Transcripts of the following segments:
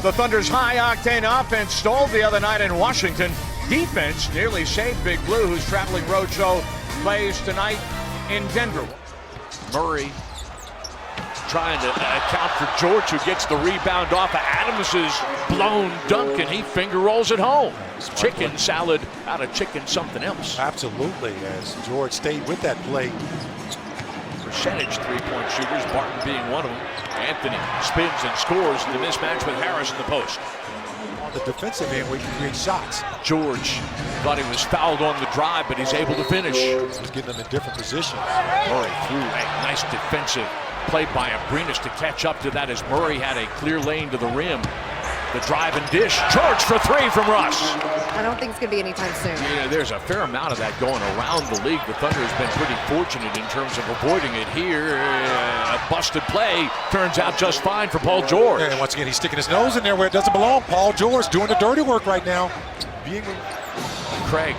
The Thunder's high-octane offense stalled the other night in Washington. Defense nearly saved Big Blue, whose traveling roadshow plays tonight in Denver. Murray trying to account for George, who gets the rebound off of Adams' blown dunk, and he finger rolls it home. Chicken salad out of chicken something else. Absolutely, as George stayed with that play. Percentage three-point shooters, Barton being one of them. Anthony spins and scores in the mismatch with Harris in the post. On the defensive end, we can create shots. George thought he was fouled on the drive, but he's able to finish. He's getting them in different positions. Murray threw a nice defensive play by Abrinas to catch up to that as Murray had a clear lane to the rim. The drive and dish. George for three from Russ. I don't think it's going to be anytime soon. Yeah, there's a fair amount of that going around the league. The Thunder has been pretty fortunate in terms of avoiding it here. A busted play turns out just fine for Paul George. And once again, he's sticking his nose in there where it doesn't belong. Paul George doing the dirty work right now. Craig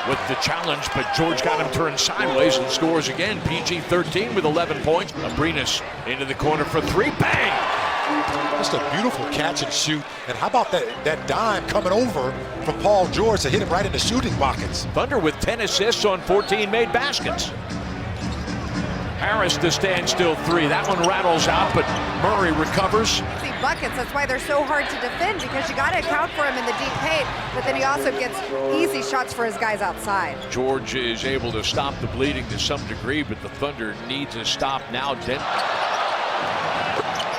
with the challenge, but George got him turned sideways and scores again. PG-13 with 11 points. Abrinas into the corner for three. Bang! Just a beautiful catch and shoot. And how about that dime coming over from Paul George to hit him right in the shooting pockets? Thunder with 10 assists on 14 made baskets. Harris the standstill three. That one rattles out, but Murray recovers. See buckets, that's why they're so hard to defend, because you got to account for him in the deep paint, but then he also gets easy shots for his guys outside. George is able to stop the bleeding to some degree, but the Thunder needs a stop now.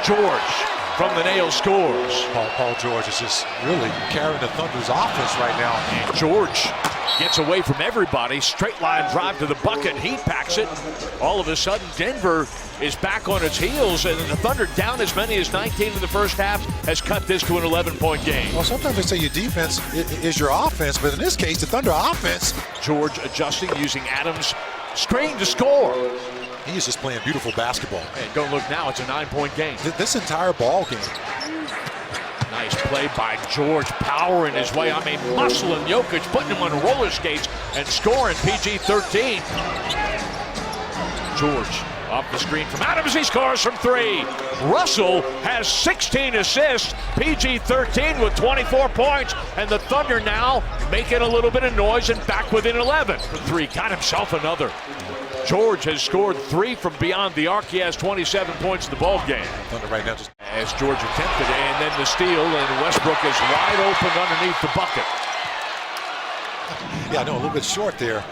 George from the nail scores. Paul George is just really carrying the Thunder's offense right now. And George gets away from everybody. Straight line drive to the bucket. He packs it. All of a sudden, Denver is back on its heels, and the Thunder, down as many as 19 in the first half, has cut this to an 11-point game. Well, sometimes they say your defense is your offense, but in this case, the Thunder offense. George adjusting, using Adams' screen to score. He is just playing beautiful basketball. And don't look now, it's a 9-point game. This entire ball game. Nice play by George, powering his way. I mean, muscling Jokic, putting him on roller skates and scoring. PG-13. George off the screen from Adams. He scores from three. Russell has 16 assists. PG-13 with 24 points. And the Thunder now making a little bit of noise and back within 11. For three, got himself another. George has scored three from beyond the arc. He has 27 points in the ball game. Thunder right now just as George attempted, and then the steal, and Westbrook is wide open underneath the bucket. Yeah, I know, a little bit short there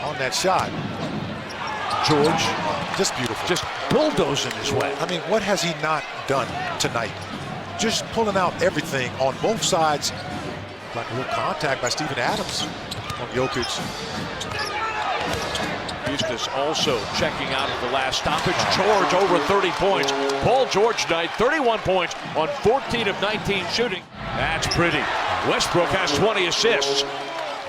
on that shot. George, just beautiful. Just bulldozing his way. I mean, what has he not done tonight? Just pulling out everything on both sides. Like a little contact by Steven Adams on Jokic. Eustace also checking out at the last stoppage. George over 30 points. Paul George tonight, 31 points on 14 of 19 shooting. That's pretty. Westbrook has 20 assists.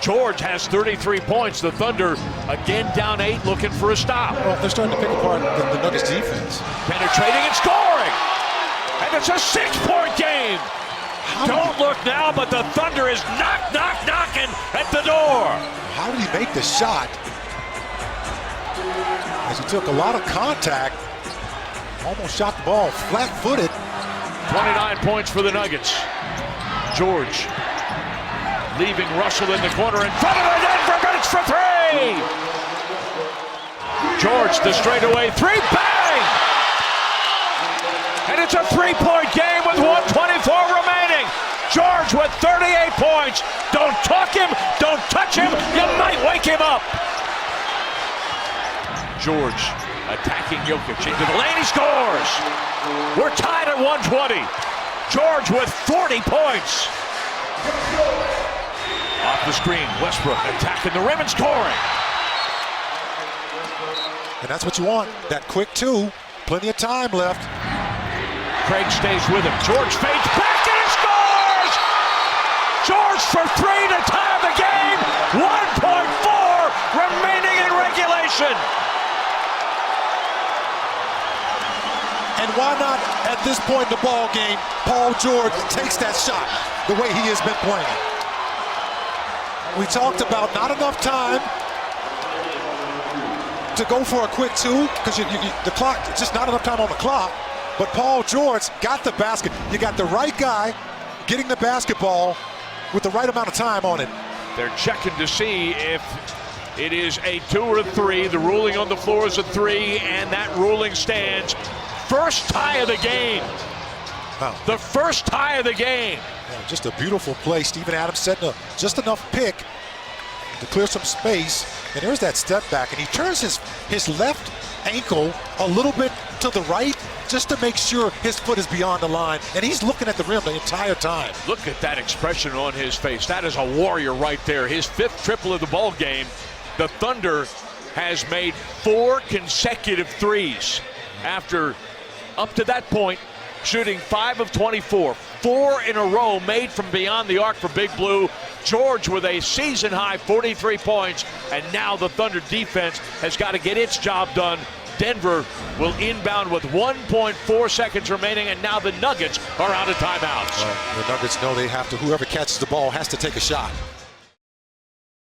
George has 33 points. The Thunder again down 8, looking for a stop. Well, they're starting to pick apart the Nuggets defense. Penetrating and scoring. And it's a 6-point game. Don't look now, but the Thunder is knocking at the door. How did he make the shot? As he took a lot of contact, almost shot the ball flat-footed. 29 points for the Nuggets. George leaving Russell in the corner in front of the net for minutes for three. George the straightaway three, bang! And it's a 3-point game with 1:24 remaining. George with 38 points. Don't talk him, don't touch him, you might wake him up. George attacking Jokic into the lane, he scores! We're tied at 120. George with 40 points. Off the screen, Westbrook attacking the rim and scoring. And that's what you want, that quick two. Plenty of time left. Craig stays with him. George fades back and he scores! George for three to tie the game. 1.4 remaining in regulation. And why not, at this point in the ball game, Paul George takes that shot the way he has been playing. We talked about not enough time to go for a quick two, because the clock, just not enough time on the clock. but Paul George got the basket. You got the right guy getting the basketball with the right amount of time on it. They're checking to see if it is a 2 or a 3. The ruling on the floor is a 3, and that ruling stands. First tie of the game. Wow. The first tie of the game. Yeah, just a beautiful play. Steven Adams setting just enough pick to clear some space. And there's that step back, and he turns his left ankle a little bit to the right just to make sure his foot is beyond the line. And he's looking at the rim the entire time. Look at that expression on his face. That is a warrior right there. His 5th triple of the ball game. The Thunder has made 4 consecutive threes after, up to that point, shooting 5 of 24. 4 in a row made from beyond the arc for Big Blue. George with a season-high 43 points, and now the Thunder defense has got to get its job done. Denver will inbound with 1.4 seconds remaining, and now the Nuggets are out of timeouts. Well, the Nuggets know they have to, whoever catches the ball has to take a shot.